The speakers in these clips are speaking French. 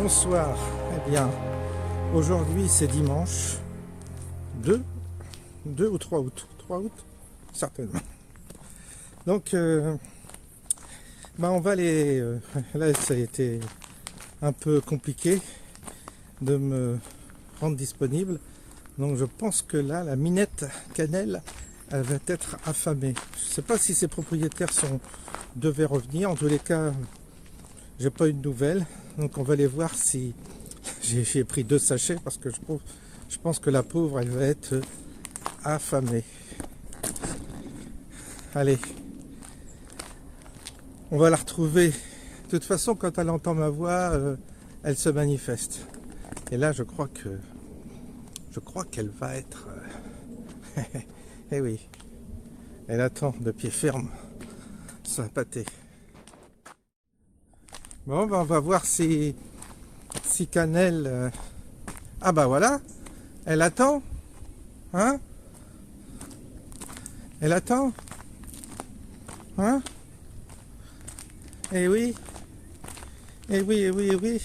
Bonsoir, eh bien, aujourd'hui c'est dimanche 2 ou 3 août, 3 août, certainement. Donc, on va aller, là ça a été un peu compliqué de me rendre disponible, donc je pense que là, la minette cannelle, elle va être affamée. Je ne sais pas si ses propriétaires devaient revenir, en tous les cas, j'ai pas eu de nouvelles, donc on va aller voir si j'ai pris 2 sachets parce que je pense que la pauvre elle va être affamée. Allez, on va la retrouver. De toute façon, quand elle entend ma voix, elle se manifeste. Et là, je crois qu'elle va être. Eh oui, elle attend de pied ferme sa pâtée. Bon, on va voir si Cannelle. Ah bah voilà, elle attend, hein? Elle attend, hein? Eh oui, eh oui, eh oui, eh oui,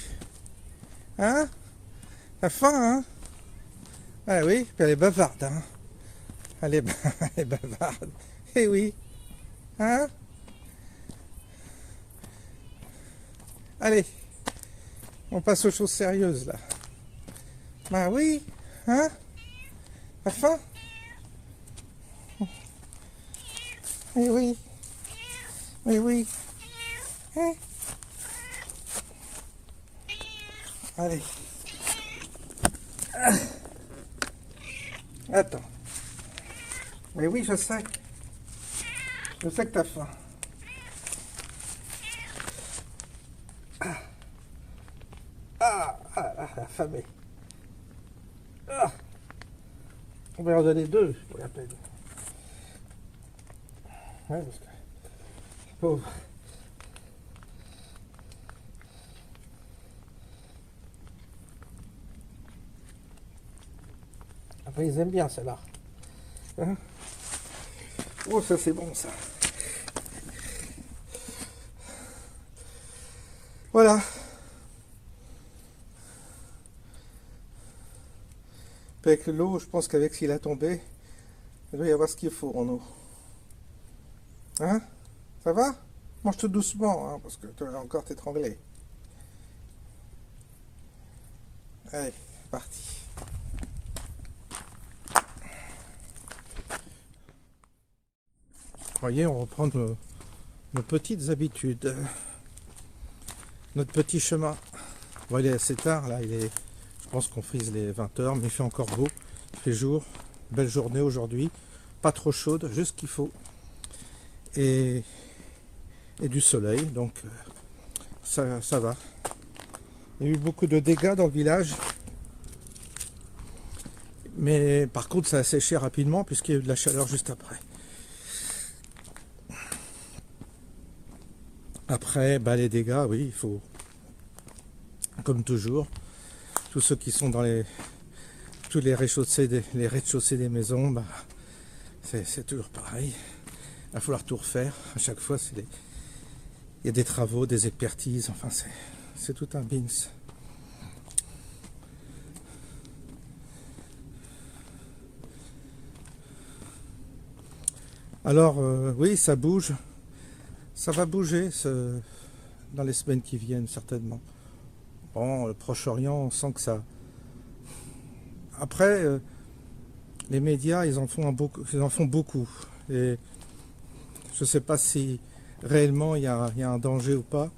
hein? T'as faim, hein? Ah oui, puis elle est bavarde, hein? Elle est bavarde, eh oui, hein? Allez, on passe aux choses sérieuses, là. Bah oui, hein? T'as faim? Eh oui, oui, oui. Hein? Allez. Ah. Attends. Mais oui, je sais. Je sais que t'as faim. Affamé. Ah. On va en donner 2 pour la peine. Ouais, parce que... Pauvre. Après, ils aiment bien celle-là. Hein? Oh, ça c'est bon, ça. Voilà. Avec l'eau, je pense qu'avec s'il a tombé, il doit y avoir ce qu'il faut en eau. Hein? Ça va? Mange tout doucement, hein, parce que tu vas encore t'étrangler. Allez, parti. Vous voyez, on reprend nos petites habitudes. Notre petit chemin. Bon, il est assez tard, là, je pense qu'on frise les 20h, mais il fait encore beau. Il fait jour. Belle journée aujourd'hui. Pas trop chaude, juste ce qu'il faut. Et du soleil, donc ça va. Il y a eu beaucoup de dégâts dans le village. Mais par contre, ça a séché rapidement puisqu'il y a eu de la chaleur juste après. Après, les dégâts, oui, il faut, comme toujours, tous ceux qui sont dans tous les rez-de-chaussée des maisons, c'est toujours pareil. Il va falloir tout refaire. À chaque fois, il y a des travaux, des expertises, enfin, c'est tout un bins. Alors, oui, ça bouge. Ça va bouger dans les semaines qui viennent, certainement. Bon, le Proche-Orient, on sent que ça... Après, les médias, ils en font beaucoup. Et je ne sais pas si réellement il y a un danger ou pas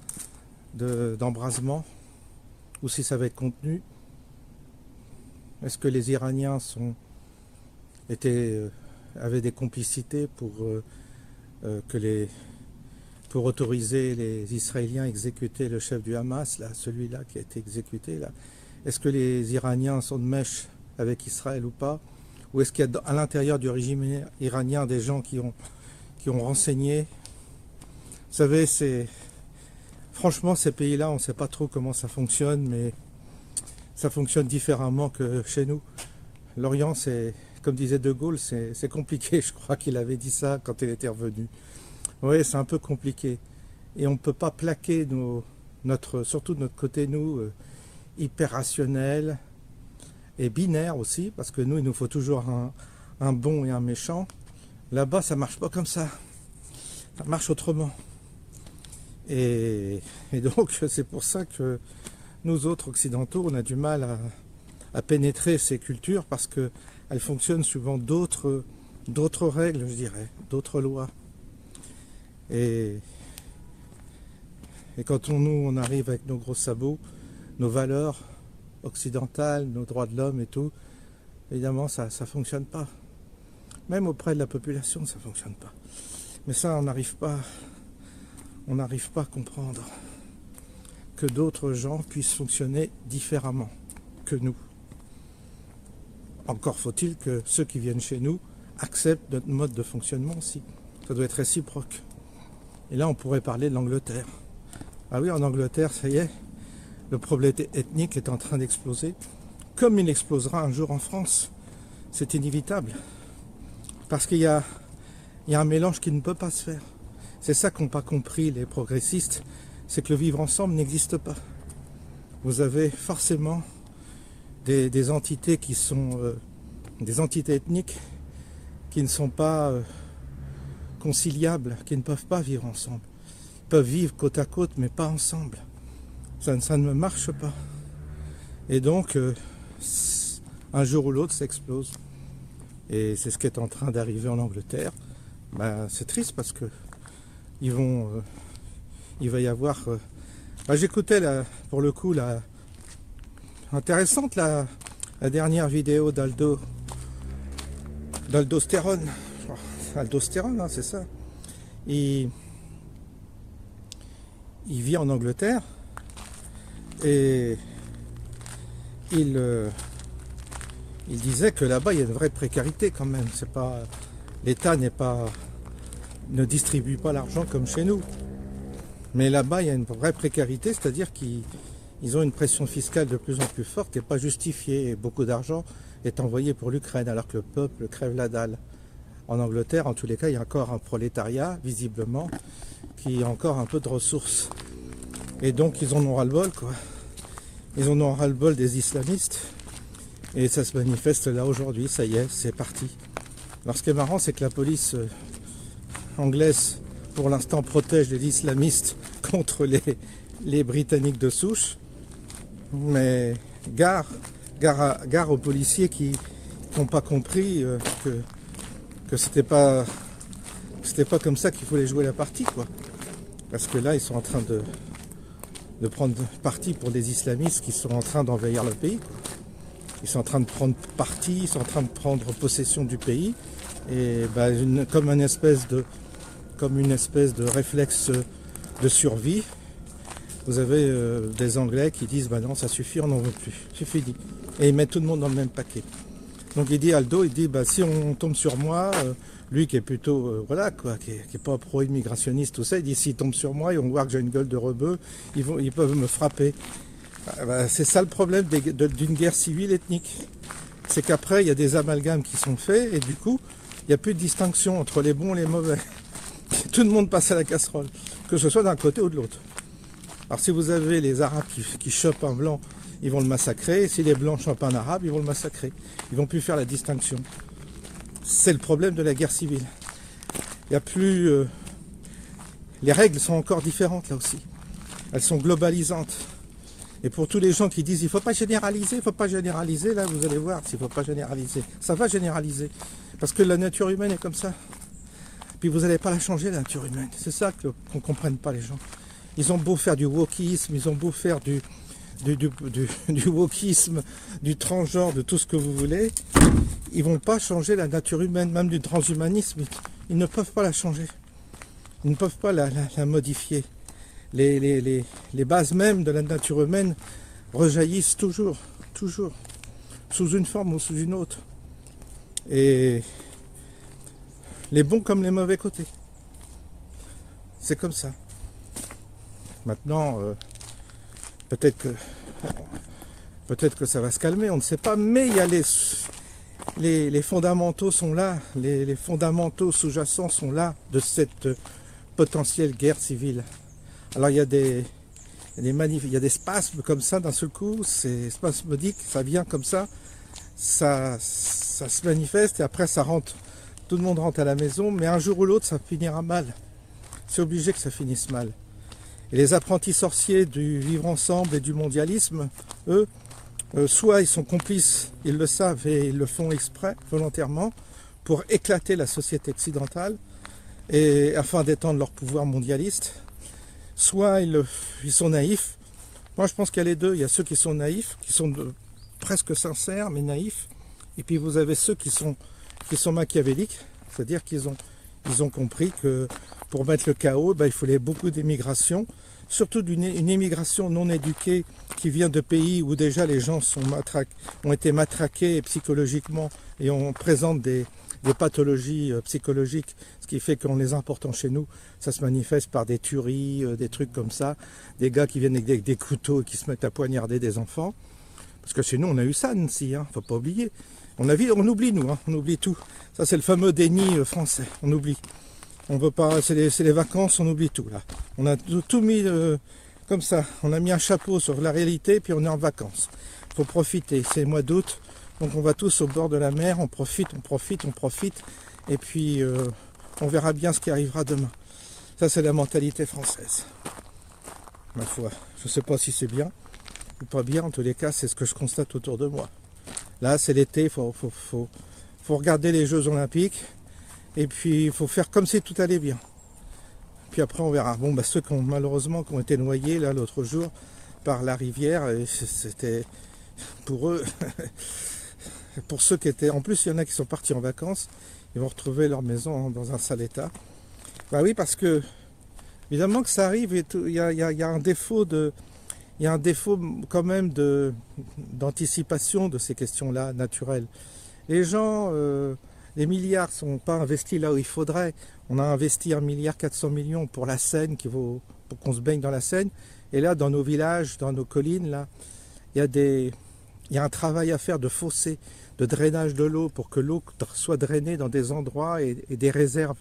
d'embrasement, ou si ça va être contenu. Est-ce que les Iraniens avaient des complicités pour autoriser les Israéliens à exécuter le chef du Hamas, là, celui-là qui a été exécuté, là. Est-ce que les Iraniens sont de mèche avec Israël ou pas? Ou est-ce qu'il y a à l'intérieur du régime iranien des gens qui ont renseigné? Vous savez, franchement, ces pays-là, on ne sait pas trop comment ça fonctionne, mais ça fonctionne différemment que chez nous. L'Orient, comme disait De Gaulle, c'est compliqué. Je crois qu'il avait dit ça quand il était revenu. Oui, c'est un peu compliqué. Et on ne peut pas plaquer surtout de notre côté, nous, hyper rationnel et binaire aussi, parce que nous, il nous faut toujours un bon et un méchant. Là-bas, ça marche pas comme ça. Ça marche autrement. Et donc, c'est pour ça que nous autres occidentaux, on a du mal à pénétrer ces cultures, parce qu'elles fonctionnent suivant d'autres règles, je dirais, d'autres lois. Et quand on arrive avec nos gros sabots, nos valeurs occidentales, nos droits de l'homme et tout, évidemment, ça ne fonctionne pas. Même auprès de la population, ça ne fonctionne pas. Mais ça, on n'arrive pas à comprendre que d'autres gens puissent fonctionner différemment que nous. Encore faut-il que ceux qui viennent chez nous acceptent notre mode de fonctionnement aussi. Ça doit être réciproque. Et là, on pourrait parler de l'Angleterre. Ah oui, en Angleterre, ça y est, le problème ethnique est en train d'exploser, comme il explosera un jour en France. C'est inévitable. Parce qu'il y a un mélange qui ne peut pas se faire. C'est ça qu'ont pas compris les progressistes, c'est que le vivre ensemble n'existe pas. Vous avez forcément des entités qui sont des entités ethniques qui ne sont pas conciliables, qui ne peuvent pas vivre ensemble. Ils peuvent vivre côte à côte, mais pas ensemble. Ça ne marche pas. Et donc, un jour ou l'autre, ça explose. Et c'est ce qui est en train d'arriver en Angleterre. Ben, c'est triste parce que il va y avoir... j'écoutais pour le coup intéressante la dernière vidéo d'Aldostérone. Aldostérone, hein, c'est ça. Il vit en Angleterre et il disait que là-bas il y a une vraie précarité quand même. C'est pas, l'État ne distribue pas l'argent comme chez nous. Mais là-bas il y a une vraie précarité, c'est-à-dire qu'ils ont une pression fiscale de plus en plus forte et pas justifiée. Et beaucoup d'argent est envoyé pour l'Ukraine alors que le peuple crève la dalle. En Angleterre, en tous les cas, il y a encore un prolétariat, visiblement, qui a encore un peu de ressources. Et donc, ils en ont ras-le-bol, quoi. Ils en ont ras-le-bol des islamistes. Et ça se manifeste là aujourd'hui, ça y est, c'est parti. Alors, ce qui est marrant, c'est que la police anglaise, pour l'instant, protège les islamistes contre les Britanniques de souche. Mais gare aux policiers qui n'ont pas compris que c'était pas comme ça qu'il fallait jouer la partie, quoi. Parce que là, ils sont en train de prendre parti pour des islamistes qui sont en train d'envahir le pays, quoi. Ils sont en train de prendre parti, ils sont en train de prendre possession du pays, et comme une espèce de réflexe de survie, vous avez des Anglais qui disent non, ça suffit, on n'en veut plus, c'est fini. Et ils mettent tout le monde dans le même paquet. Donc il dit Aldo, si on tombe sur moi, lui qui est plutôt qui est pas pro-immigrationniste, tout ça, il dit s'ils tombent sur moi, ils vont voir que j'ai une gueule de rebeu, ils peuvent me frapper. C'est ça le problème d'une guerre civile ethnique. C'est qu'après il y a des amalgames qui sont faits et du coup il n'y a plus de distinction entre les bons et les mauvais. Tout le monde passe à la casserole, que ce soit d'un côté ou de l'autre. Alors si vous avez les Arabes qui chopent un blanc, ils vont le massacrer. Et si les blancs chopent un arabe, ils vont le massacrer. Ils vont plus faire la distinction. C'est le problème de la guerre civile. Il n'y a plus... les règles sont encore différentes là aussi. Elles sont globalisantes. Et pour tous les gens qui disent il ne faut pas généraliser, là vous allez voir s'il ne faut pas généraliser. Ça va généraliser. Parce que la nature humaine est comme ça. Puis vous n'allez pas la changer, la nature humaine. C'est ça qu'on ne comprenne pas les gens. Ils ont beau faire du wokisme, ils ont beau faire du wokisme, du transgenre, de tout ce que vous voulez, ils vont pas changer la nature humaine, même du transhumanisme, ils ne peuvent pas la changer. Ils ne peuvent pas la modifier. Les bases mêmes de la nature humaine rejaillissent toujours, sous une forme ou sous une autre. Et les bons comme les mauvais côtés. C'est comme ça. Maintenant, peut-être que ça va se calmer, on ne sait pas, mais il y a les fondamentaux sont là, les fondamentaux sous-jacents sont là de cette potentielle guerre civile. Alors il y a il y a des spasmes comme ça d'un seul coup, c'est spasmodique, ça vient comme ça se manifeste et après ça rentre, tout le monde rentre à la maison, mais un jour ou l'autre ça finira mal. C'est obligé que ça finisse mal. Et les apprentis sorciers du vivre ensemble et du mondialisme, eux, soit ils sont complices, ils le savent et ils le font exprès, volontairement, pour éclater la société occidentale et afin d'étendre leur pouvoir mondialiste, soit ils sont naïfs. Moi je pense qu'il y a les deux, il y a ceux qui sont naïfs, qui sont presque sincères mais naïfs, et puis vous avez ceux qui sont machiavéliques, c'est-à-dire qu'ils ont compris que pour mettre le chaos, il fallait beaucoup d'émigration, surtout une immigration non éduquée qui vient de pays où déjà les gens ont été matraqués psychologiquement et on présente des pathologies psychologiques, ce qui fait qu'en les important chez nous, ça se manifeste par des tueries, des trucs comme ça, des gars qui viennent avec des couteaux et qui se mettent à poignarder des enfants. Parce que chez nous, on a eu ça, Nancy, faut pas oublier. On oublie nous, on oublie tout. Ça, c'est le fameux déni français, on oublie. On veut pas, c'est les vacances, on oublie tout là. On a tout mis comme ça. On a mis un chapeau sur la réalité, puis on est en vacances. Faut profiter. C'est le mois d'août, donc on va tous au bord de la mer. On profite, et puis on verra bien ce qui arrivera demain. Ça, c'est la mentalité française. Ma foi, je sais pas si c'est bien ou pas bien. En tous les cas, c'est ce que je constate autour de moi. Là, c'est l'été. Faut regarder les Jeux Olympiques. Et puis il faut faire comme si tout allait bien. Puis après on verra. Bon, ceux qui ont été noyés là l'autre jour par la rivière, c'était pour eux, pour ceux qui étaient. En plus, il y en a qui sont partis en vacances, ils vont retrouver leur maison dans un sale état. Oui, parce que évidemment que ça arrive et tout, il y a un défaut quand même d'anticipation de ces questions-là naturelles. Les gens. Les milliards ne sont pas investis là où il faudrait. On a investi 1,4 milliard pour la Seine, pour qu'on se baigne dans la Seine. Et là, dans nos villages, dans nos collines, là, il y a un travail à faire de fossés, de drainage de l'eau pour que l'eau soit drainée dans des endroits et des réserves.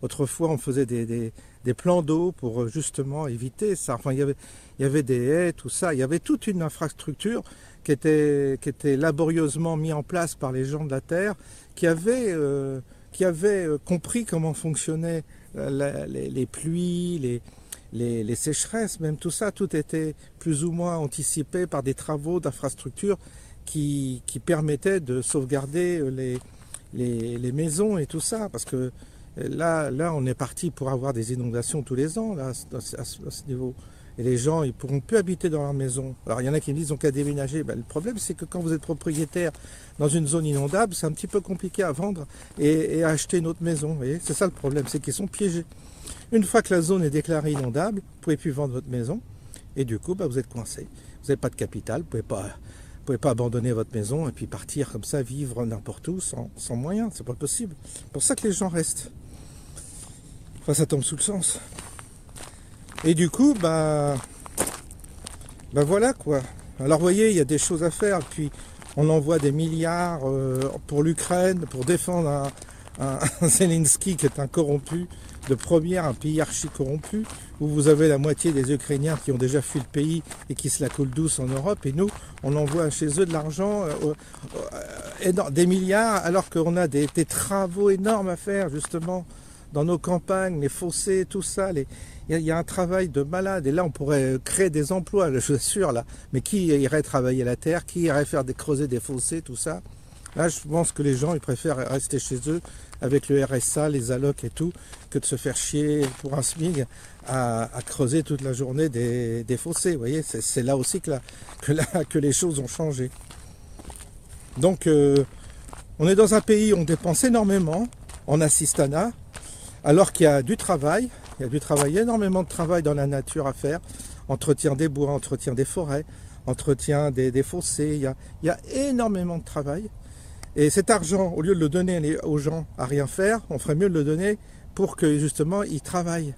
Autrefois, on faisait des plans d'eau pour justement éviter ça. Enfin, il y avait des haies, tout ça. Il y avait toute une infrastructure qui était laborieusement mise en place par les gens de la terre, qui avaient compris comment fonctionnaient les pluies, les sécheresses, même tout ça. Tout était plus ou moins anticipé par des travaux d'infrastructure qui permettaient de sauvegarder les maisons et tout ça. Parce que là, on est parti pour avoir des inondations tous les ans là, à ce niveau. Et les gens, ils ne pourront plus habiter dans leur maison. Alors, il y en a qui me disent qu'ils n'ont qu'à déménager. Le problème, c'est que quand vous êtes propriétaire dans une zone inondable, c'est un petit peu compliqué à vendre et à acheter une autre maison. Vous voyez, c'est ça le problème, c'est qu'ils sont piégés. Une fois que la zone est déclarée inondable, vous ne pouvez plus vendre votre maison. Et du coup, vous êtes coincé. Vous n'avez pas de capital, vous ne pouvez pas abandonner votre maison et puis partir comme ça, vivre n'importe où sans moyens. C'est pas possible. C'est pour ça que les gens restent. Enfin, ça tombe sous le sens. Et du coup, voilà quoi. Alors vous voyez, il y a des choses à faire. Puis on envoie des milliards pour l'Ukraine, pour défendre un Zelensky qui est un corrompu de première, un pays archi corrompu, où vous avez la moitié des Ukrainiens qui ont déjà fui le pays et qui se la coulent douce en Europe. Et nous, on envoie chez eux de l'argent, des milliards, alors qu'on a des travaux énormes à faire justement dans nos campagnes, les fossés, tout ça. Il y a un travail de malade. Et là, on pourrait créer des emplois, je suis sûr, là. Mais qui irait travailler la terre? Qui irait creuser des fossés, tout ça? Là, je pense que les gens, ils préfèrent rester chez eux avec le RSA, les allocs et tout, que de se faire chier pour un SMIC à creuser toute la journée des fossés. Vous voyez, c'est là aussi que les choses ont changé. Donc, on est dans un pays où on dépense énormément en assistanat, alors qu'il y a du travail. Il y a du travail, énormément de travail dans la nature à faire. Entretien des bois, entretien des forêts, entretien des fossés. Il y a énormément de travail. Et cet argent, au lieu de le donner aux gens à rien faire, on ferait mieux de le donner pour que justement ils travaillent.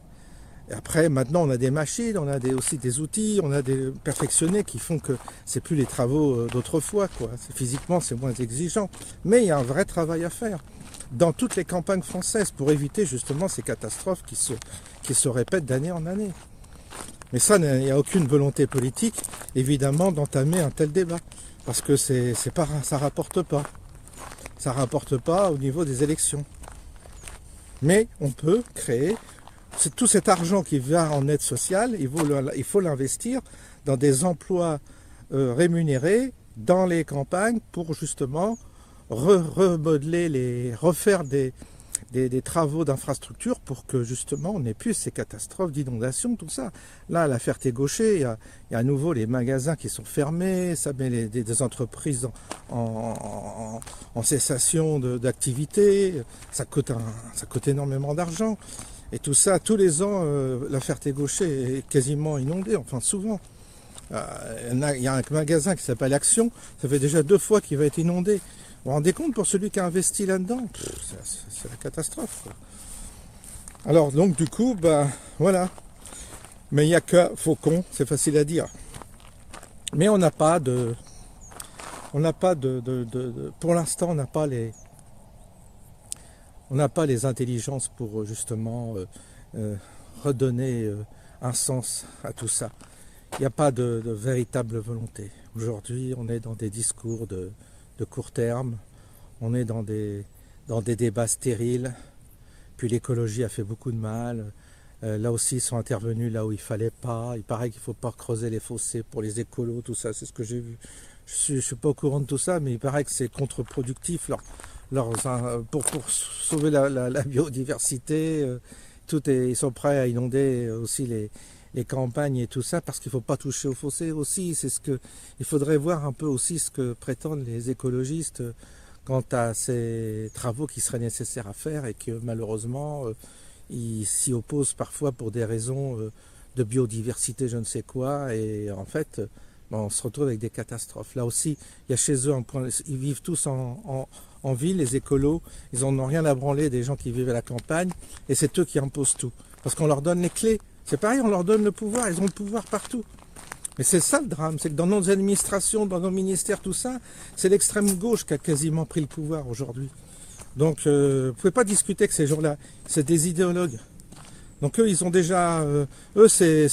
Et après, maintenant, on a des machines, on a aussi des outils, on a des perfectionnés qui font que c'est plus les travaux d'autrefois, quoi. Physiquement, c'est moins exigeant. Mais il y a un vrai travail à faire dans toutes les campagnes françaises pour éviter justement ces catastrophes qui se répètent d'année en année. Mais ça, il n'y a aucune volonté politique, évidemment, d'entamer un tel débat. Parce que ça rapporte pas. Ça rapporte pas au niveau des élections. Mais on peut créer tout cet argent qui va en aide sociale, il faut l'investir dans des emplois rémunérés dans les campagnes pour justement refaire des travaux d'infrastructure pour que justement on n'ait plus ces catastrophes d'inondation, tout ça. Là, à la Ferté-Gaucher, il y a à nouveau les magasins qui sont fermés, ça met des entreprises en cessation d'activité, ça coûte énormément d'argent. Et tout ça, tous les ans, la Ferté-Gaucher est quasiment inondée, enfin souvent. Il y a un magasin qui s'appelle Action, ça fait déjà 2 fois qu'il va être inondé. Vous vous rendez compte pour celui qui a investi là-dedans? C'est la catastrophe, quoi. Alors donc du coup, voilà. Mais il n'y a que Faucon, c'est facile à dire. Mais on n'a pas de... Pour l'instant, on n'a pas les intelligences pour justement redonner un sens à tout ça. Il n'y a pas de véritable volonté. Aujourd'hui, on est dans des discours de court terme, on est dans des débats stériles, puis l'écologie a fait beaucoup de mal. Là aussi, ils sont intervenus là où il fallait pas. Il paraît qu'il ne faut pas creuser les fossés pour les écolos, tout ça, c'est ce que j'ai vu. Je ne suis pas au courant de tout ça, mais il paraît que c'est contre-productif pour sauver la biodiversité. Ils sont prêts à inonder aussi les campagnes et tout ça, parce qu'il ne faut pas toucher aux fossés aussi. Il faudrait voir un peu aussi ce que prétendent les écologistes quant à ces travaux qui seraient nécessaires à faire et que malheureusement ils s'y opposent parfois pour des raisons de biodiversité, je ne sais quoi, et en fait on se retrouve avec des catastrophes. Là aussi, il y a chez eux un point, ils vivent tous en ville, les écolos, ils n'en ont rien à branler des gens qui vivent à la campagne, et c'est eux qui imposent tout, parce qu'on leur donne les clés. C'est pareil, on leur donne le pouvoir, ils ont le pouvoir partout. Mais c'est ça le drame, c'est que dans nos administrations, dans nos ministères, tout ça, c'est l'extrême gauche qui a quasiment pris le pouvoir aujourd'hui. Donc, vous ne pouvez pas discuter que ces gens-là, c'est des idéologues. Donc eux, ils ont déjà... eux, c'est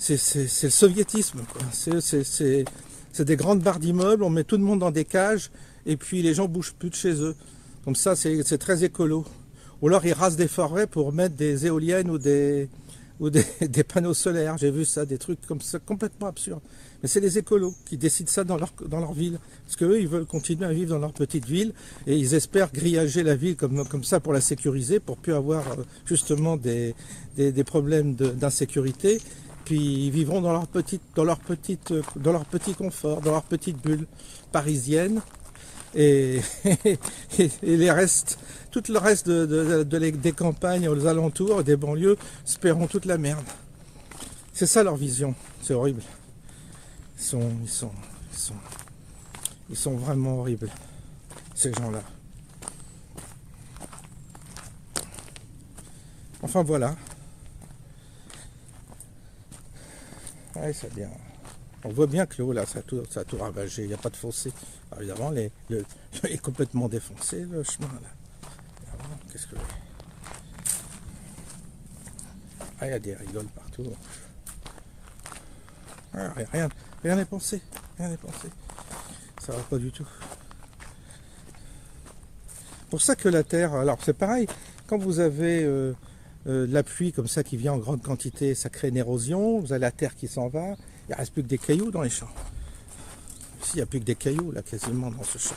le soviétisme, quoi. C'est des grandes barres d'immeubles, on met tout le monde dans des cages, et puis les gens ne bougent plus de chez eux. Comme ça, c'est très écolo. Ou alors ils rasent des forêts pour mettre des éoliennes ou des panneaux solaires. J'ai vu ça, des trucs comme ça, complètement absurdes. Mais c'est les écolos qui décident ça dans leur ville. Parce qu'eux, ils veulent continuer à vivre dans leur petite ville et ils espèrent grillager la ville comme ça pour la sécuriser, pour plus avoir justement des problèmes d'insécurité. Puis ils vivront dans leur petit confort, dans leur petite bulle parisienne. Et les restes, tout le reste des campagnes aux alentours, des banlieues, se paieront toute la merde. C'est ça leur vision, c'est horrible. Ils sont vraiment horribles, ces gens-là. Enfin voilà. Ouais, ça vient. On voit bien que l'eau, là, ça a tout ravagé, il n'y a pas de fossé. Alors, évidemment, il est complètement défoncé, le chemin, là. Qu'est-ce que... Ah, il y a des rigoles partout. Ah, rien n'est pensé. Rien n'est pensé. Ça va pas du tout. Pour ça que la terre... Alors, c'est pareil, quand vous avez de la pluie comme ça qui vient en grande quantité, ça crée une érosion, vous avez la terre qui s'en va, il ne reste plus que des cailloux dans les champs. Ici, il n'y a plus que des cailloux, là, quasiment, dans ce champ.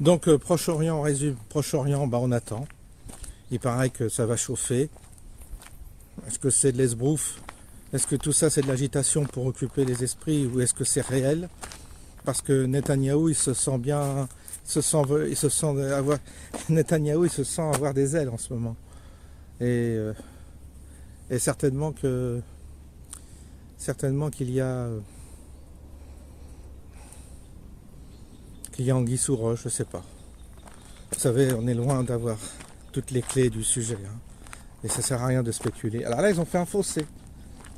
Donc, Proche-Orient, on résume. Proche-Orient, on attend. Il paraît que ça va chauffer. Est-ce que c'est de l'esbrouf? Est-ce que tout ça, c'est de l'agitation pour occuper les esprits, ou est-ce que c'est réel? Parce que Netanyahou, il se sent avoir des ailes en ce moment. Et certainement qu'il y a anguille sous roche, je sais pas. Vous savez, on est loin d'avoir toutes les clés du sujet, hein, et ça sert à rien de spéculer. Alors là, ils ont fait un fossé,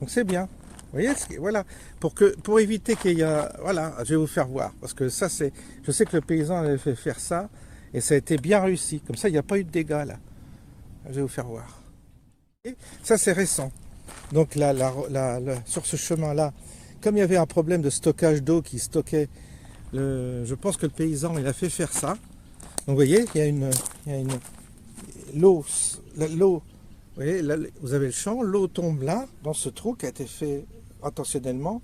donc c'est bien. voyez, voilà, pour éviter qu'il y a, voilà, je vais vous faire voir, parce que ça c'est, je sais que le paysan avait fait faire ça, et ça a été bien réussi, comme ça il n'y a pas eu de dégâts là, je vais vous faire voir. Et ça c'est récent, donc là, sur ce chemin-là, comme il y avait un problème de stockage d'eau qui stockait, je pense que le paysan il a fait faire ça, donc vous voyez, l'eau, vous voyez, là, vous avez le champ, l'eau tombe là, dans ce trou qui a été fait intentionnellement.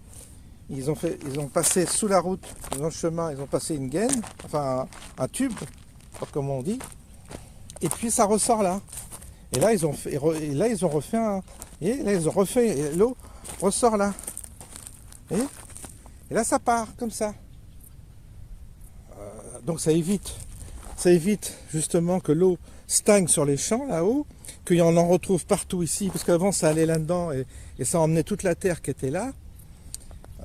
Ils ont passé sous la route, dans le chemin, ils ont passé une gaine, enfin un tube, comme on dit, et puis ça ressort là. Et là ils ont refait un, et là ils ont refait, et l'eau ressort là. Et là ça part comme ça. Donc ça évite justement que l'eau stagne sur les champs là-haut, qu'il y en retrouve partout ici, parce qu'avant ça allait là-dedans et ça emmenait toute la terre qui était là.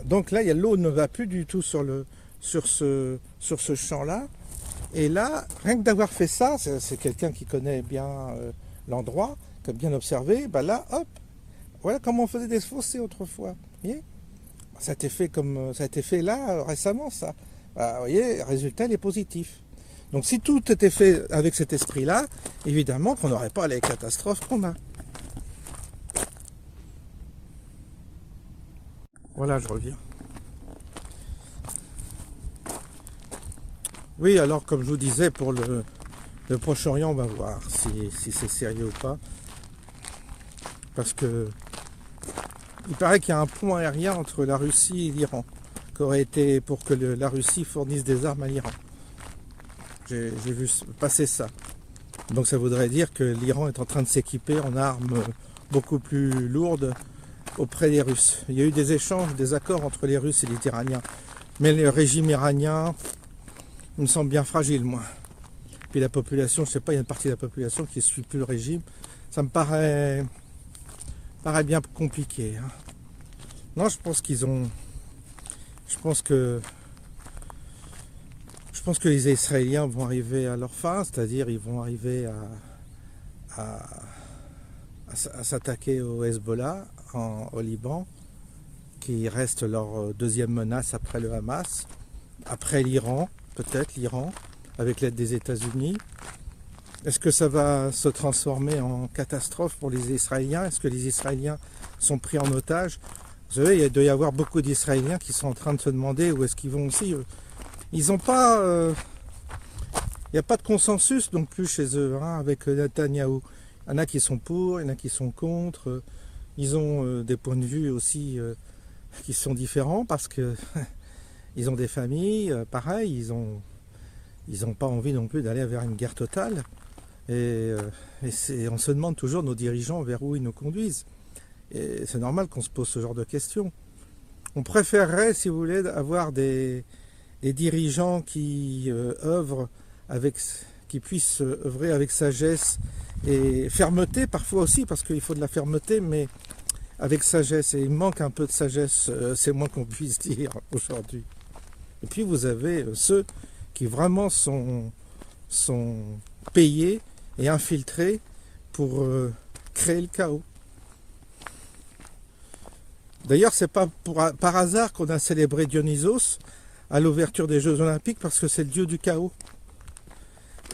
Donc là, l'eau ne va plus du tout sur ce champ-là. Et là, rien que d'avoir fait ça, c'est quelqu'un qui connaît bien l'endroit, qui a bien observé, bah là, hop, voilà comment on faisait des fossés autrefois. Vous voyez, ça a été fait là récemment, ça. Bah, vous voyez, le résultat il est positif. Donc si tout était fait avec cet esprit-là, évidemment qu'on n'aurait pas les catastrophes qu'on a. Voilà, je reviens. Oui, alors comme je vous disais, pour le Proche-Orient, on va voir si c'est sérieux ou pas. Parce que il paraît qu'il y a un pont aérien entre la Russie et l'Iran, qui aurait été pour que la Russie fournisse des armes à l'Iran. J'ai vu passer ça. Donc ça voudrait dire que l'Iran est en train de s'équiper en armes beaucoup plus lourdes auprès des Russes. Il y a eu des échanges, des accords entre les Russes et les Iraniens. Mais le régime iranien me semble bien fragile, moi. Puis la population, je sais pas, il y a une partie de la population qui ne suit plus le régime. Ça me paraît bien compliqué. Hein. Non, je pense que les Israéliens vont arriver à leur fin, c'est-à-dire ils vont arriver à s'attaquer au Hezbollah au Liban, qui reste leur deuxième menace après le Hamas, après l'Iran, peut-être l'Iran, avec l'aide des États-Unis. Est-ce que ça va se transformer en catastrophe pour les Israéliens? Est-ce que les Israéliens sont pris en otage? Vous savez, il doit y avoir beaucoup d'Israéliens qui sont en train de se demander où est-ce qu'ils vont aussi. Ils n'ont pas... il n'y a pas de consensus non plus chez eux, hein, avec Netanyahou. Il y en a qui sont pour, il y en a qui sont contre. Ils ont des points de vue aussi qui sont différents parce que ils ont des familles, pareil, ils ont pas envie non plus d'aller vers une guerre totale. Et on se demande toujours, nos dirigeants, vers où ils nous conduisent. Et c'est normal qu'on se pose ce genre de questions. On préférerait, si vous voulez, avoir des dirigeants qui œuvrent qui puissent œuvrer avec sagesse et fermeté parfois aussi, parce qu'il faut de la fermeté, mais avec sagesse. Et il manque un peu de sagesse, c'est moins qu'on puisse dire aujourd'hui. Et puis vous avez ceux qui vraiment sont payés et infiltrés pour créer le chaos. D'ailleurs, c'est pas par hasard qu'on a célébré Dionysos à l'ouverture des Jeux Olympiques, parce que c'est le dieu du chaos.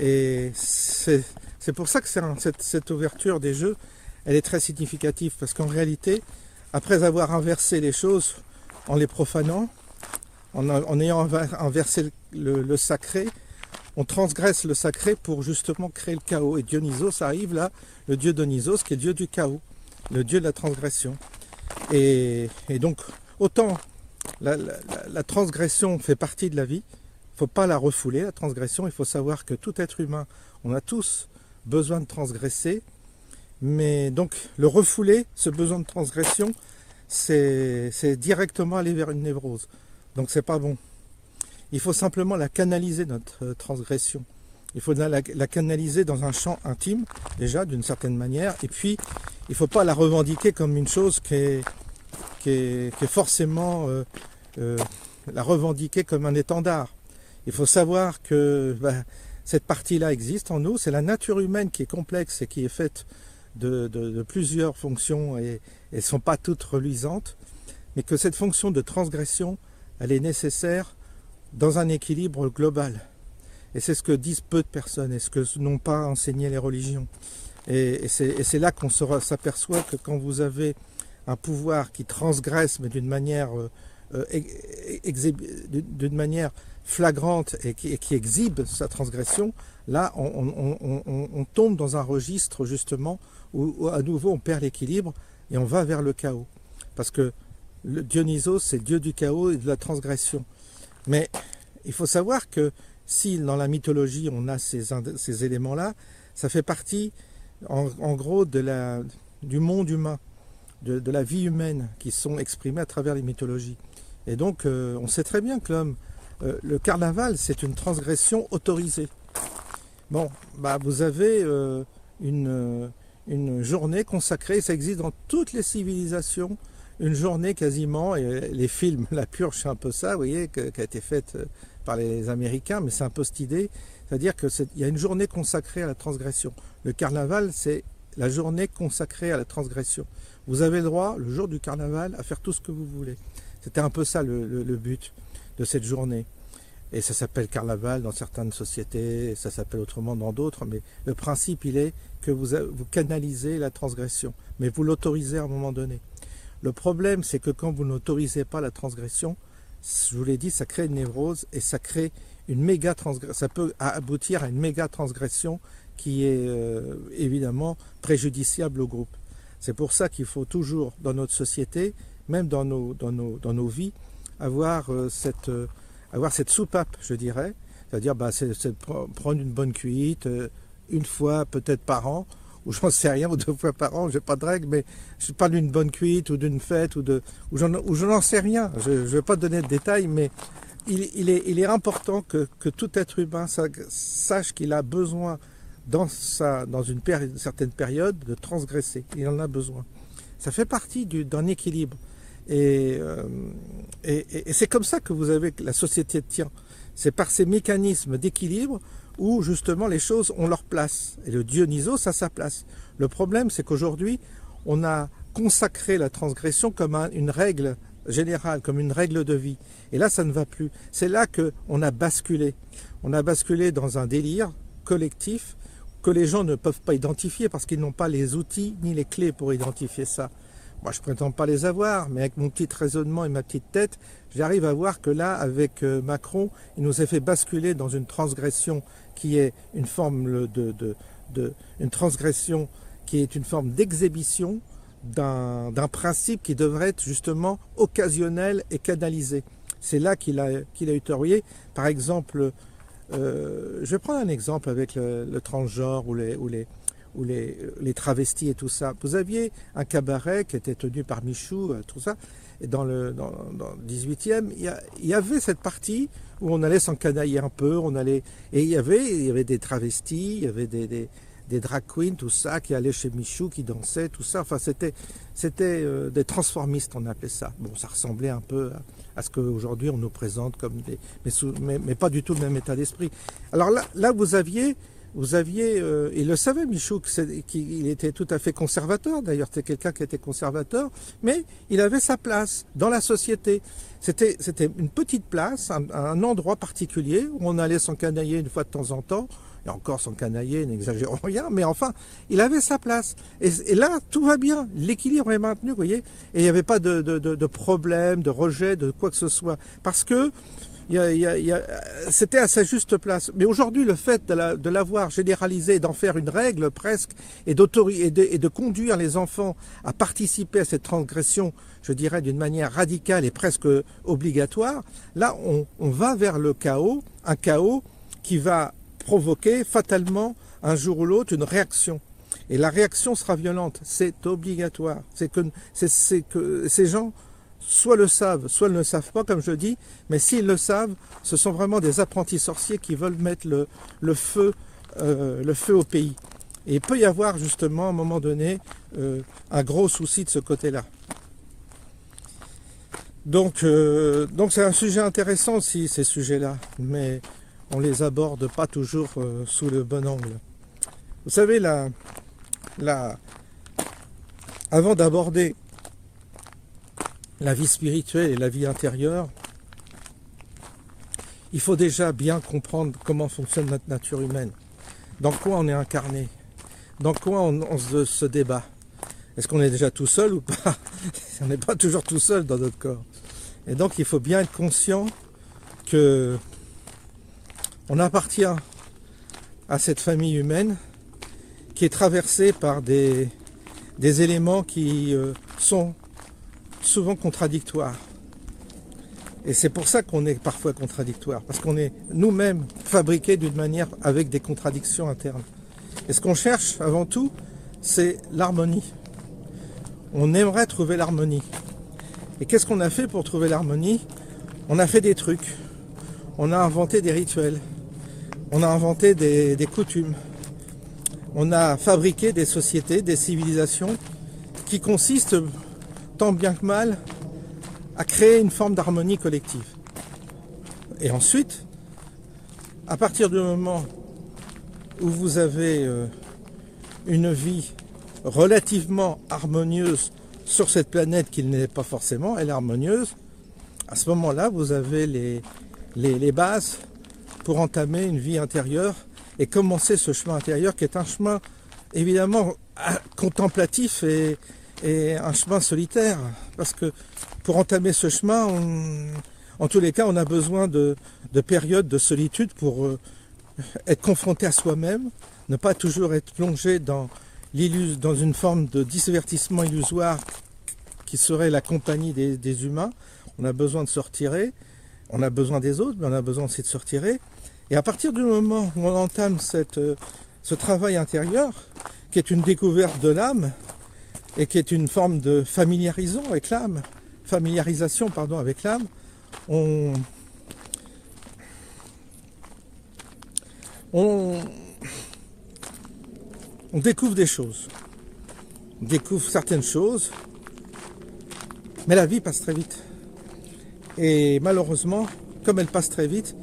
Et c'est pour ça que cette ouverture des Jeux, elle est très significative, parce qu'en réalité, après avoir inversé les choses en les profanant, en ayant inversé le sacré, on transgresse le sacré pour justement créer le chaos. Et Dionysos arrive là, le dieu Dionysos, qui est le dieu du chaos, le dieu de la transgression. Et donc, autant la transgression fait partie de la vie, il ne faut pas la refouler, la transgression. Il faut savoir que tout être humain, on a tous besoin de transgresser. Mais donc, le refouler, ce besoin de transgression, c'est directement aller vers une névrose. Donc, c'est pas bon. Il faut simplement la canaliser, notre transgression. Il faut la canaliser dans un champ intime, déjà, d'une certaine manière. Et puis, il ne faut pas la revendiquer comme une chose qui est forcément la revendiquer comme un étendard. Il faut savoir que cette partie-là existe en nous. C'est la nature humaine qui est complexe et qui est faite de plusieurs fonctions et elles ne sont pas toutes reluisantes. mais que cette fonction de transgression, elle est nécessaire dans un équilibre global. Et c'est ce que disent peu de personnes, et ce que n'ont pas enseigné les religions. Et c'est là qu'on s'aperçoit que quand vous avez un pouvoir qui transgresse, mais d'une manière flagrante et qui exhibe sa transgression, là on tombe dans un registre justement où à nouveau on perd l'équilibre et on va vers le chaos. Parce que le Dionysos, c'est le dieu du chaos et de la transgression. Mais il faut savoir que si dans la mythologie on a ces éléments-là, ça fait partie en gros du monde humain, de la vie humaine qui sont exprimés à travers les mythologies. Et donc on sait très bien que l'homme, le carnaval, c'est une transgression autorisée. Bon, bah vous avez une journée consacrée, ça existe dans toutes les civilisations, une journée quasiment, et les films, La Purge, c'est un peu ça, vous voyez, qui a été faite par les Américains, mais c'est un peu cette idée, c'est-à-dire qu'il y a une journée consacrée à la transgression. Le carnaval, c'est la journée consacrée à la transgression. Vous avez le droit, le jour du carnaval, à faire tout ce que vous voulez. C'était un peu ça le but de cette journée. Et ça s'appelle carnaval dans certaines sociétés, ça s'appelle autrement dans d'autres, mais le principe, il est que vous canalisez la transgression, mais vous l'autorisez à un moment donné. Le problème, c'est que quand vous n'autorisez pas la transgression, je vous l'ai dit, ça crée une névrose et ça crée une méga transgression. Ça peut aboutir à une méga transgression qui est évidemment préjudiciable au groupe. C'est pour ça qu'il faut toujours, dans notre société, même dans nos vies, avoir cette soupape, je dirais. C'est-à-dire, c'est prendre une bonne cuite, une fois peut-être par an, ou j'en sais rien, ou 2 fois par an, j'ai pas de règle, mais je parle d'une bonne cuite, ou d'une fête, ou je n'en sais rien. Je ne vais pas donner de détails, mais il est important que tout être humain sache qu'il a besoin, dans une certaine période, de transgresser. Il en a besoin. Ça fait partie d'un équilibre. Et c'est comme ça que vous avez la société tient. C'est par ces mécanismes d'équilibre où justement les choses ont leur place. Et le Dionysos a sa place. Le problème, c'est qu'aujourd'hui, on a consacré la transgression comme une règle générale, comme une règle de vie. Et là, ça ne va plus. C'est là qu'on a basculé. On a basculé dans un délire collectif que les gens ne peuvent pas identifier parce qu'ils n'ont pas les outils ni les clés pour identifier ça. Moi, je ne prétends pas les avoir, mais avec mon petit raisonnement et ma petite tête, j'arrive à voir que là, avec Macron, il nous a fait basculer dans une transgression qui est une forme une transgression qui est une forme d'exhibition d'un principe qui devrait être justement occasionnel et canalisé. C'est là qu'il a eu tort. Vous voyez, par exemple, je vais prendre un exemple avec le transgenre ou les travestis et tout ça. Vous aviez un cabaret qui était tenu par Michou, tout ça, et dans le 18e, il y avait cette partie où on allait s'encanailler un peu, et il y avait des travestis, il y avait des drag queens, tout ça, qui allaient chez Michou, qui dansaient, tout ça. Enfin, c'était des transformistes, on appelait ça. Bon, ça ressemblait un peu à ce qu'aujourd'hui on nous présente comme mais pas du tout le même état d'esprit. Alors là vous aviez, il le savait Michou, qu'il était tout à fait conservateur, d'ailleurs c'était quelqu'un qui était conservateur, mais il avait sa place dans la société. C'était une petite place, un endroit particulier où on allait s'encanailler une fois de temps en temps, et encore s'encanailler, n'exagérons rien, mais enfin, il avait sa place. Et là, tout va bien, l'équilibre est maintenu, vous voyez, et il n'y avait pas de problème, de rejet, de quoi que ce soit, parce que c'était à sa juste place. Mais aujourd'hui, le fait de l'avoir généralisé, d'en faire une règle presque, et de conduire les enfants à participer à cette transgression, je dirais d'une manière radicale et presque obligatoire, là, on va vers le chaos, un chaos qui va provoquer fatalement, un jour ou l'autre, une réaction. Et la réaction sera violente, c'est obligatoire. C'est que ces gens soit le savent, soit ne le savent pas, comme je dis, mais s'ils le savent, ce sont vraiment des apprentis sorciers qui veulent mettre le feu au pays. Et il peut y avoir justement, à un moment donné, un gros souci de ce côté-là. Donc c'est un sujet intéressant aussi, ces sujets-là, mais on ne les aborde pas toujours sous le bon angle. Vous savez, avant d'aborder la vie spirituelle et la vie intérieure, il faut déjà bien comprendre comment fonctionne notre nature humaine. Dans quoi on est incarné? Dans quoi on se débat? Est-ce qu'on est déjà tout seul ou pas? On n'est pas toujours tout seul dans notre corps. Et donc il faut bien être conscient que on appartient à cette famille humaine qui est traversée par des éléments qui sont souvent contradictoires. Et c'est pour ça qu'on est parfois contradictoire, parce qu'on est nous-mêmes fabriqués d'une manière avec des contradictions internes. Et ce qu'on cherche avant tout, c'est l'harmonie. On aimerait trouver l'harmonie. Et qu'est-ce qu'on a fait pour trouver l'harmonie? On a fait des trucs. On a inventé des rituels. On a inventé des coutumes. On a fabriqué des sociétés, des civilisations qui consistent, tant bien que mal, à créer une forme d'harmonie collective. Et ensuite, à partir du moment où vous avez une vie relativement harmonieuse sur cette planète qui n'est pas forcément, elle est harmonieuse, à ce moment-là, vous avez les bases pour entamer une vie intérieure et commencer ce chemin intérieur qui est un chemin évidemment contemplatif et un chemin solitaire, parce que pour entamer ce chemin, en tous les cas, on a besoin de périodes de solitude pour être confronté à soi-même, ne pas toujours être plongé dans une forme de divertissement illusoire qui serait la compagnie des humains. On a besoin de se retirer, on a besoin des autres, mais on a besoin aussi de se retirer. Et à partir du moment où on entame ce travail intérieur, qui est une découverte de l'âme, et qui est une forme de familiarisation avec l'âme, on découvre des choses. On découvre certaines choses, mais la vie passe très vite. Et malheureusement, comme elle passe très vite,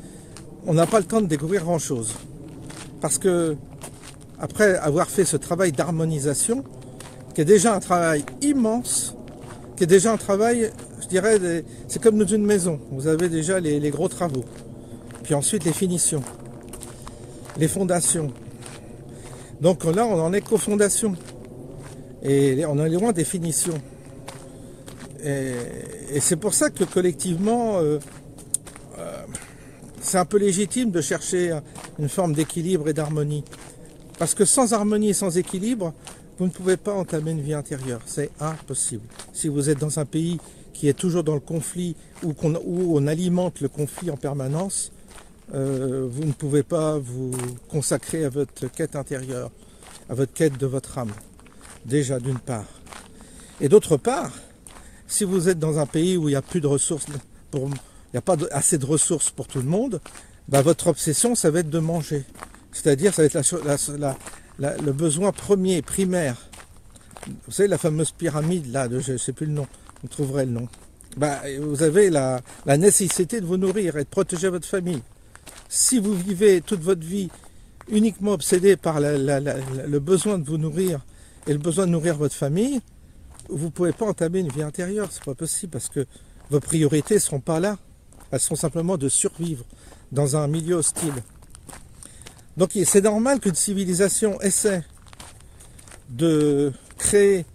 on n'a pas le temps de découvrir grand-chose. Parce que, après avoir fait ce travail d'harmonisation, qui est déjà un travail immense, qui est déjà un travail, je dirais, c'est comme dans une maison. Vous avez déjà les gros travaux. Puis ensuite les finitions, les fondations. Donc là, on en est qu'aux fondations. Et on est loin des finitions. Et c'est pour ça que collectivement, c'est un peu légitime de chercher une forme d'équilibre et d'harmonie. Parce que sans harmonie et sans équilibre, vous ne pouvez pas entamer une vie intérieure. C'est impossible. Si vous êtes dans un pays qui est toujours dans le conflit, où on alimente le conflit en permanence, vous ne pouvez pas vous consacrer à votre quête intérieure, à votre quête de votre âme. Déjà, d'une part. Et d'autre part, si vous êtes dans un pays où il n'y a plus de ressources, il n'y a pas assez de ressources pour tout le monde, bah votre obsession, ça va être de manger. C'est-à-dire, ça va être le besoin premier, primaire. Vous savez, la fameuse pyramide, là, je ne sais plus le nom, vous trouverez le nom. Bah, vous avez la nécessité de vous nourrir et de protéger votre famille. Si vous vivez toute votre vie uniquement obsédé par le besoin de vous nourrir et le besoin de nourrir votre famille, vous ne pouvez pas entamer une vie intérieure, c'est pas possible, parce que vos priorités ne seront pas là. Elles sont simplement de survivre dans un milieu hostile. Donc c'est normal qu'une civilisation essaie de créer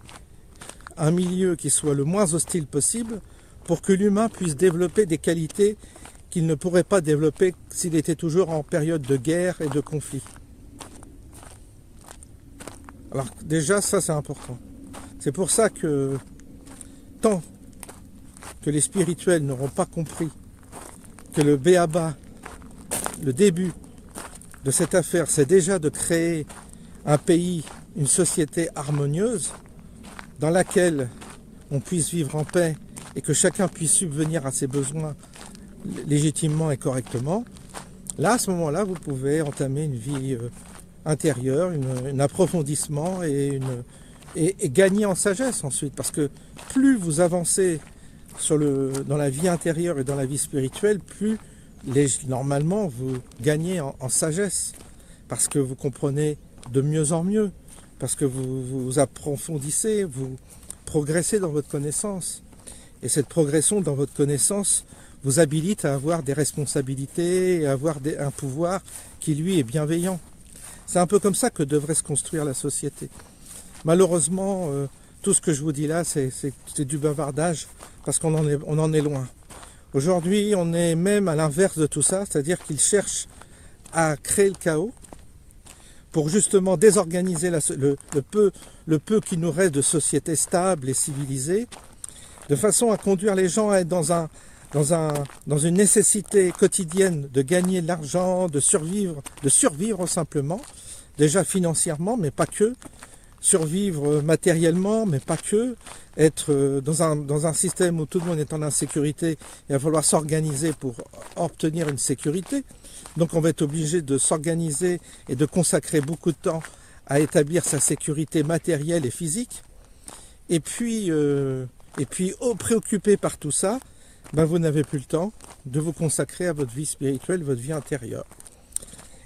un milieu qui soit le moins hostile possible pour que l'humain puisse développer des qualités qu'il ne pourrait pas développer s'il était toujours en période de guerre et de conflit. Alors déjà, ça c'est important. C'est pour ça que tant que les spirituels n'auront pas compris que le b.a.-ba, le début de cette affaire, c'est déjà de créer un pays, une société harmonieuse dans laquelle on puisse vivre en paix et que chacun puisse subvenir à ses besoins légitimement et correctement, là, à ce moment-là, vous pouvez entamer une vie intérieure, un approfondissement et gagner en sagesse ensuite. Parce que plus vous avancez dans la vie intérieure et dans la vie spirituelle, plus normalement vous gagnez en sagesse. Parce que vous comprenez de mieux en mieux. Parce que vous approfondissez, vous progressez dans votre connaissance. Et cette progression dans votre connaissance vous habilite à avoir des responsabilités, et à avoir un pouvoir qui lui est bienveillant. C'est un peu comme ça que devrait se construire la société. Malheureusement, tout ce que je vous dis là, c'est du bavardage, parce qu'on en est loin. Aujourd'hui, on est même à l'inverse de tout ça, c'est-à-dire qu'ils cherchent à créer le chaos pour justement désorganiser le peu qui nous reste de société stable et civilisée, de façon à conduire les gens à être dans une nécessité quotidienne de gagner de l'argent, de survivre simplement, déjà financièrement, mais pas que, survivre matériellement, mais pas que, être dans un système où tout le monde est en insécurité, il va falloir s'organiser pour obtenir une sécurité. Donc on va être obligé de s'organiser et de consacrer beaucoup de temps à établir sa sécurité matérielle et physique. Et puis préoccupé par tout ça, ben vous n'avez plus le temps de vous consacrer à votre vie spirituelle, votre vie intérieure.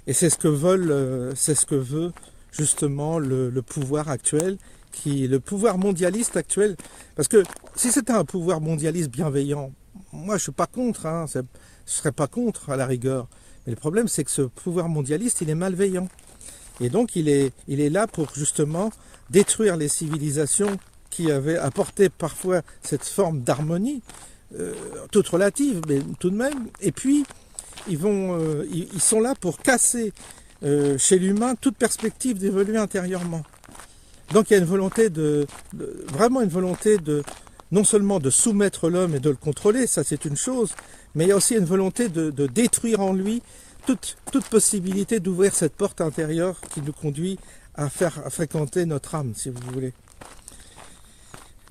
Et c'est ce que veut justement le pouvoir actuel, le pouvoir mondialiste actuel. Parce que si c'était un pouvoir mondialiste bienveillant, moi je suis pas contre, je serais pas contre à la rigueur. Mais le problème c'est que ce pouvoir mondialiste il est malveillant. Et donc il est là pour justement détruire les civilisations qui avaient apporté parfois cette forme d'harmonie, toute relative, mais tout de même. Et puis ils sont là pour casser chez l'humain toute perspective d'évoluer intérieurement. Donc il y a une volonté vraiment une volonté non seulement de soumettre l'homme et de le contrôler, ça c'est une chose, mais il y a aussi une volonté de détruire en lui toute possibilité d'ouvrir cette porte intérieure qui nous conduit à fréquenter notre âme, si vous voulez.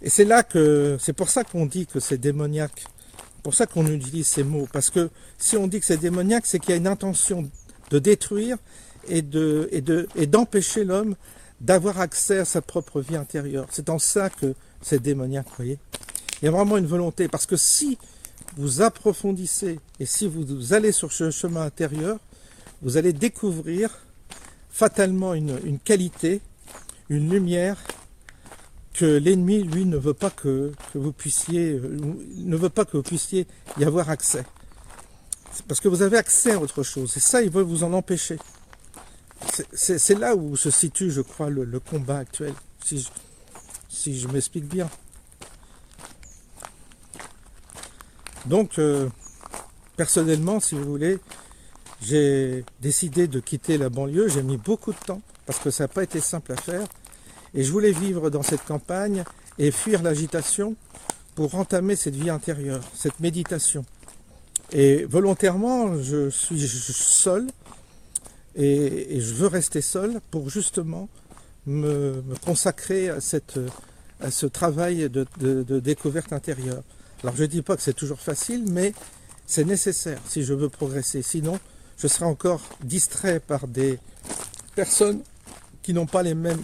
Et c'est pour ça qu'on dit que c'est démoniaque, pour ça qu'on utilise ces mots, parce que si on dit que c'est démoniaque, c'est qu'il y a une intention de détruire et d'empêcher l'homme d'avoir accès à sa propre vie intérieure. C'est en ça que c'est démoniaque, vous voyez. Il y a vraiment une volonté, parce que si vous approfondissez et si vous allez sur ce chemin intérieur, vous allez découvrir fatalement une qualité, une lumière que l'ennemi, lui, ne veut pas que vous puissiez y avoir accès. C'est parce que vous avez accès à autre chose, et ça, il veut vous en empêcher. C'est là où se situe, je crois, le combat actuel, si je m'explique bien. Donc, personnellement, si vous voulez, j'ai décidé de quitter la banlieue. J'ai mis beaucoup de temps, parce que ça n'a pas été simple à faire. Et je voulais vivre dans cette campagne et fuir l'agitation pour entamer cette vie intérieure, cette méditation. Et volontairement, je suis seul et je veux rester seul pour justement me consacrer à ce travail de découverte intérieure. Alors je ne dis pas que c'est toujours facile, mais c'est nécessaire si je veux progresser. Sinon, je serai encore distrait par des personnes qui n'ont pas les mêmes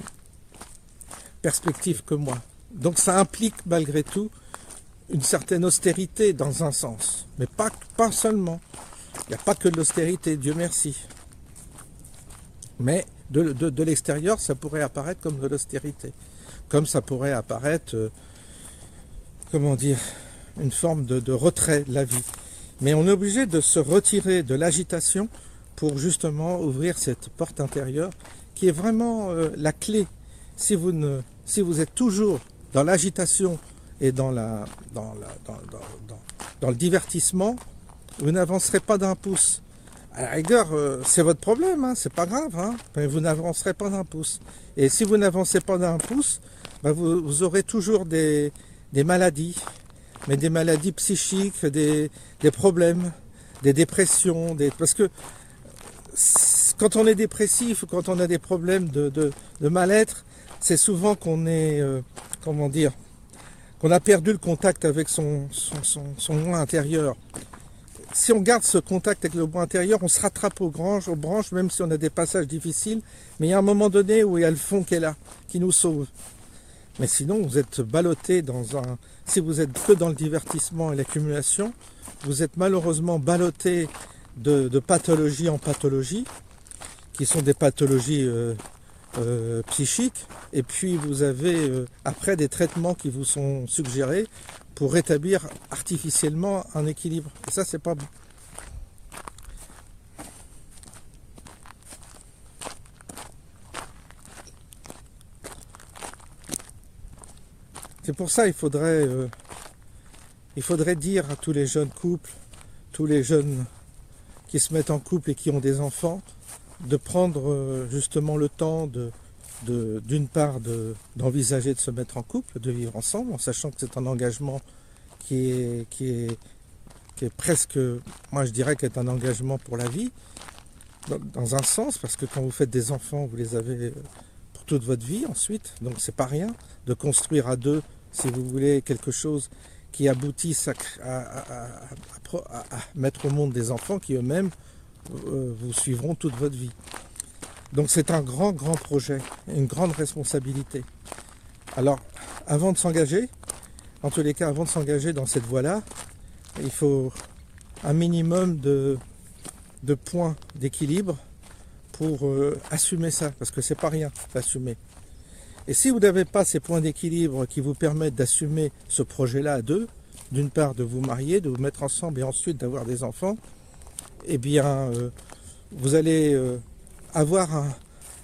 perspectives que moi. Donc ça implique malgré tout une certaine austérité dans un sens, mais pas seulement. Il n'y a pas que de l'austérité, Dieu merci. Mais de l'extérieur, ça pourrait apparaître comme de l'austérité. Comme ça pourrait apparaître, une forme de retrait de la vie. Mais on est obligé de se retirer de l'agitation pour justement ouvrir cette porte intérieure qui est vraiment la clé. Si vous êtes toujours dans l'agitation et dans le divertissement, vous n'avancerez pas d'un pouce. À la rigueur, c'est votre problème, c'est pas grave, mais vous n'avancerez pas d'un pouce. Et si vous n'avancez pas d'un pouce, vous aurez toujours des maladies, mais des maladies psychiques, des problèmes, des dépressions, parce que quand on est dépressif, quand on a des problèmes de mal-être, c'est souvent qu'on est, qu'on a perdu le contact avec son moi intérieur. Si on garde ce contact avec le moi intérieur, on se rattrape aux branches, même si on a des passages difficiles, mais il y a un moment donné où il y a le fond qui est là, qui nous sauve. Mais sinon, vous êtes ballotté si vous êtes que dans le divertissement et l'accumulation, vous êtes malheureusement ballotté de pathologie en pathologie, qui sont des pathologies psychiques, et puis vous avez après des traitements qui vous sont suggérés pour rétablir artificiellement un équilibre. Et ça, c'est pas bon. C'est pour ça qu'il faudrait dire à tous les jeunes couples, tous les jeunes qui se mettent en couple et qui ont des enfants, de prendre justement le temps d'une part d'envisager de se mettre en couple, de vivre ensemble, en sachant que c'est un engagement qui est presque, moi je dirais qu'est un engagement pour la vie, dans un sens, parce que quand vous faites des enfants, vous les avez pour toute votre vie ensuite, donc c'est pas rien de construire à deux, si vous voulez, quelque chose qui aboutisse à mettre au monde des enfants qui eux-mêmes vous suivront toute votre vie. Donc c'est un grand projet, une grande responsabilité. Alors, avant de s'engager, en tous les cas, avant de s'engager dans cette voie-là, il faut un minimum de points d'équilibre pour assumer ça, parce que c'est pas rien d'assumer. Et si vous n'avez pas ces points d'équilibre qui vous permettent d'assumer ce projet-là à deux, d'une part de vous marier, de vous mettre ensemble et ensuite d'avoir des enfants, eh bien, vous allez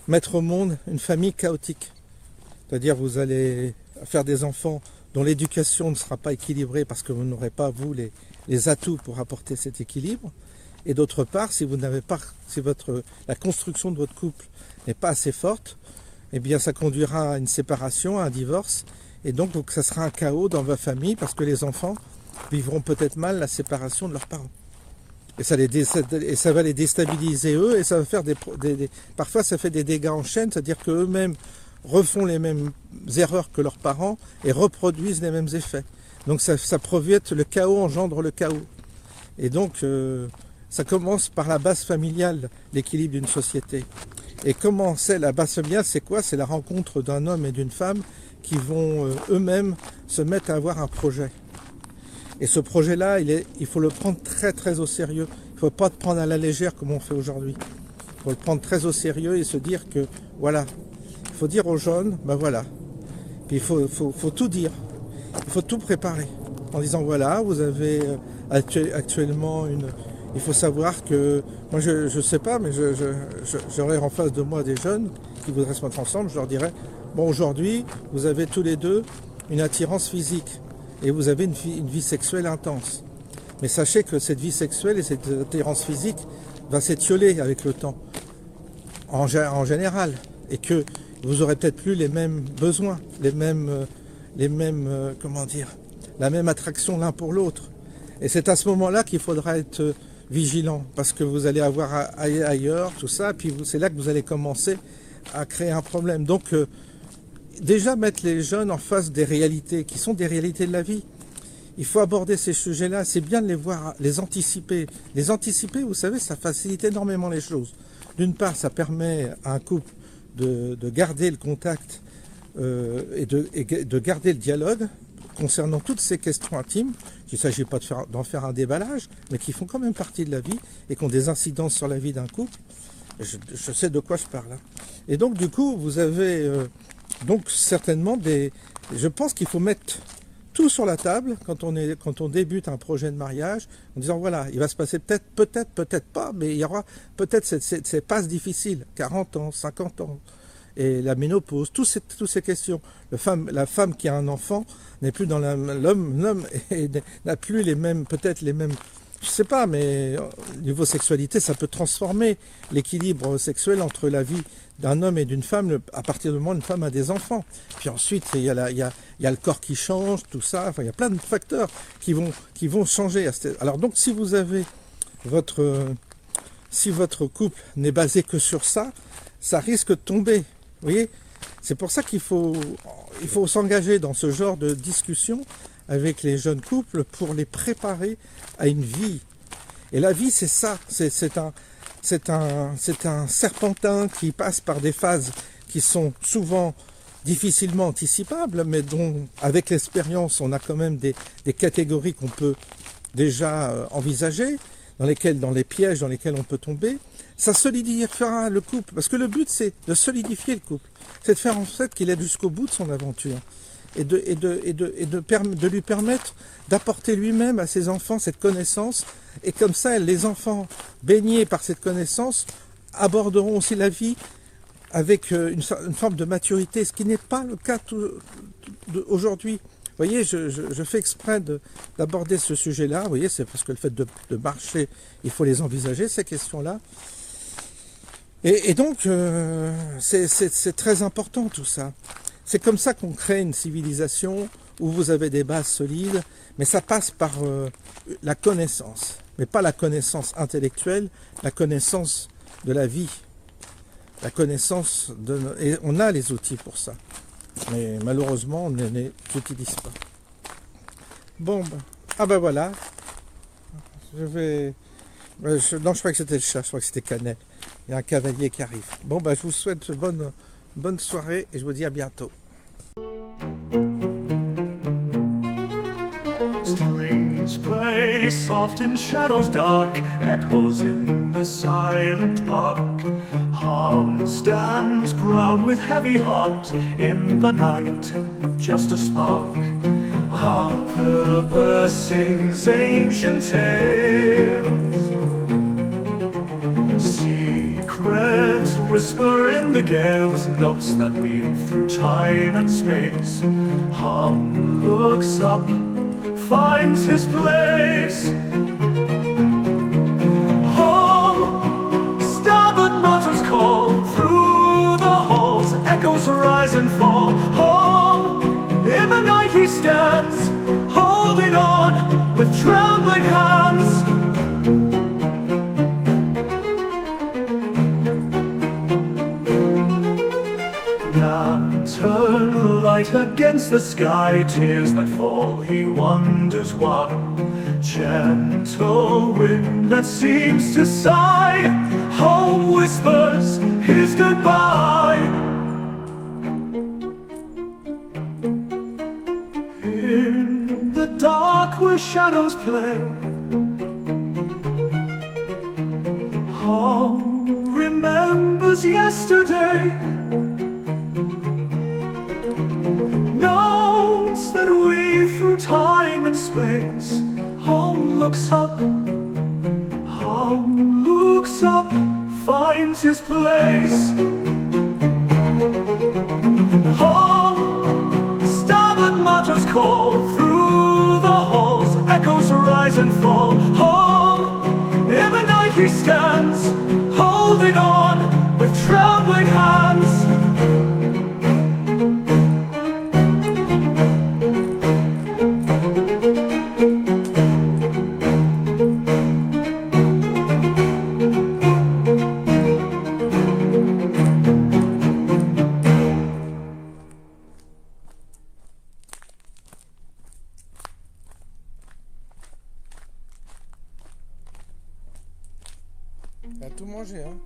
mettre au monde une famille chaotique. C'est-à-dire vous allez faire des enfants dont l'éducation ne sera pas équilibrée parce que vous n'aurez pas, vous, les atouts pour apporter cet équilibre. Et d'autre part, si la construction de votre couple n'est pas assez forte, eh bien ça conduira à une séparation, à un divorce, et donc ça sera un chaos dans votre famille parce que les enfants vivront peut-être mal la séparation de leurs parents. Et ça va les déstabiliser eux, et ça va faire parfois ça fait des dégâts en chaîne, c'est-à-dire qu'eux-mêmes refont les mêmes erreurs que leurs parents et reproduisent les mêmes effets. Donc ça projette, le chaos engendre le chaos. Et donc ça commence par la base familiale, l'équilibre d'une société. Et comment c'est la base familiale, c'est quoi? C'est la rencontre d'un homme et d'une femme qui vont eux-mêmes se mettre à avoir un projet. Et ce projet-là, il faut le prendre très au sérieux. Il ne faut pas le prendre à la légère comme on fait aujourd'hui. Il faut le prendre très au sérieux et se dire que, voilà, il faut dire aux jeunes, ben voilà. Puis il faut tout dire. Il faut tout préparer. En disant, voilà, vous avez actuellement il faut savoir que, moi je ne sais pas, mais j'aurais en face de moi des jeunes qui voudraient se mettre ensemble, je leur dirais, bon aujourd'hui, vous avez tous les deux une attirance physique et vous avez une vie sexuelle intense. Mais sachez que cette vie sexuelle et cette attirance physique va s'étioler avec le temps, en général, et que vous aurez peut-être plus les mêmes besoins, comment dire, la même attraction l'un pour l'autre. Et c'est à ce moment-là qu'il faudra être vigilant, parce que vous allez avoir ailleurs, tout ça, puis c'est là que vous allez commencer à créer un problème. Donc, déjà mettre les jeunes en face des réalités, qui sont des réalités de la vie. Il faut aborder ces sujets-là, c'est bien de les voir, les anticiper. Les anticiper, vous savez, ça facilite énormément les choses. D'une part, ça permet à un couple de garder le contact et de garder le dialogue concernant toutes ces questions intimes. Il ne s'agit pas d'en faire un déballage, mais qui font quand même partie de la vie et qui ont des incidences sur la vie d'un couple. Je sais de quoi je parle. Et donc, du coup, vous avez donc certainement je pense qu'il faut mettre tout sur la table quand on débute un projet de mariage, en disant voilà, il va se passer peut-être pas, mais il y aura peut-être ces passes difficiles, 40 ans, 50 ans, et la ménopause, toutes ces questions. La femme qui a un enfant n'est plus dans l'homme n'a plus peut-être les mêmes, je sais pas, mais niveau sexualité, ça peut transformer l'équilibre sexuel entre la vie d'un homme et d'une femme à partir du moment où une femme a des enfants. Puis ensuite, il y a le corps qui change, tout ça. Enfin, il y a plein de facteurs qui vont changer. Alors donc, si vous avez si votre couple n'est basé que sur ça, ça risque de tomber. Vous voyez, c'est pour ça qu'il faut s'engager dans ce genre de discussion avec les jeunes couples pour les préparer à une vie. Et la vie, c'est ça. C'est un serpentin qui passe par des phases qui sont souvent difficilement anticipables, mais dont, avec l'expérience, on a quand même des catégories qu'on peut déjà envisager, dans les pièges dans lesquels on peut tomber. ça solidifiera le couple. Parce que le but, c'est de solidifier le couple. C'est de faire en sorte qu'il aille jusqu'au bout de son aventure. Et de lui permettre d'apporter lui-même à ses enfants cette connaissance. Et comme ça, les enfants baignés par cette connaissance aborderont aussi la vie avec une forme de maturité, ce qui n'est pas le cas aujourd'hui. Vous voyez, je fais exprès d'aborder ce sujet-là. Vous voyez, c'est parce que le fait de marcher, il faut les envisager, ces questions-là. Et donc, c'est très important tout ça. C'est comme ça qu'on crée une civilisation où vous avez des bases solides, mais ça passe par la connaissance. Mais pas la connaissance intellectuelle, la connaissance de la vie. La connaissance et on a les outils pour ça. Mais malheureusement, on ne les utilise pas. Bon, ah ben voilà. Non, je crois que c'était le chat, je crois que c'était Cannelle. Il y a un cavalier qui arrive. Bon, ben je vous souhaite bonne soirée et je vous dis à bientôt. Strings play soft in shadows dark, echoes in the silent park. Harm stands proud with heavy heart in the night, just a spark. Harper sings ancient tales. Secrets whisper in the gales, notes that weave through time and space. Harm looks up, finds his place. Home, starboard mutters call through the halls, echoes rise and fall. Home, in the night he stands, holding on with trembling hands. Lantern light against the sky, tears that fall, he wonders why. Gentle wind that seems to sigh, home whispers his goodbye. In the dark where shadows play, home remembers yesterday. Notes that weave through time and space. Home looks up, finds his place. Home, starboard mutters call through the halls, echoes rise and fall. Home, in the night he stands, holding on with trembling hands. Il a tout mangé, hein.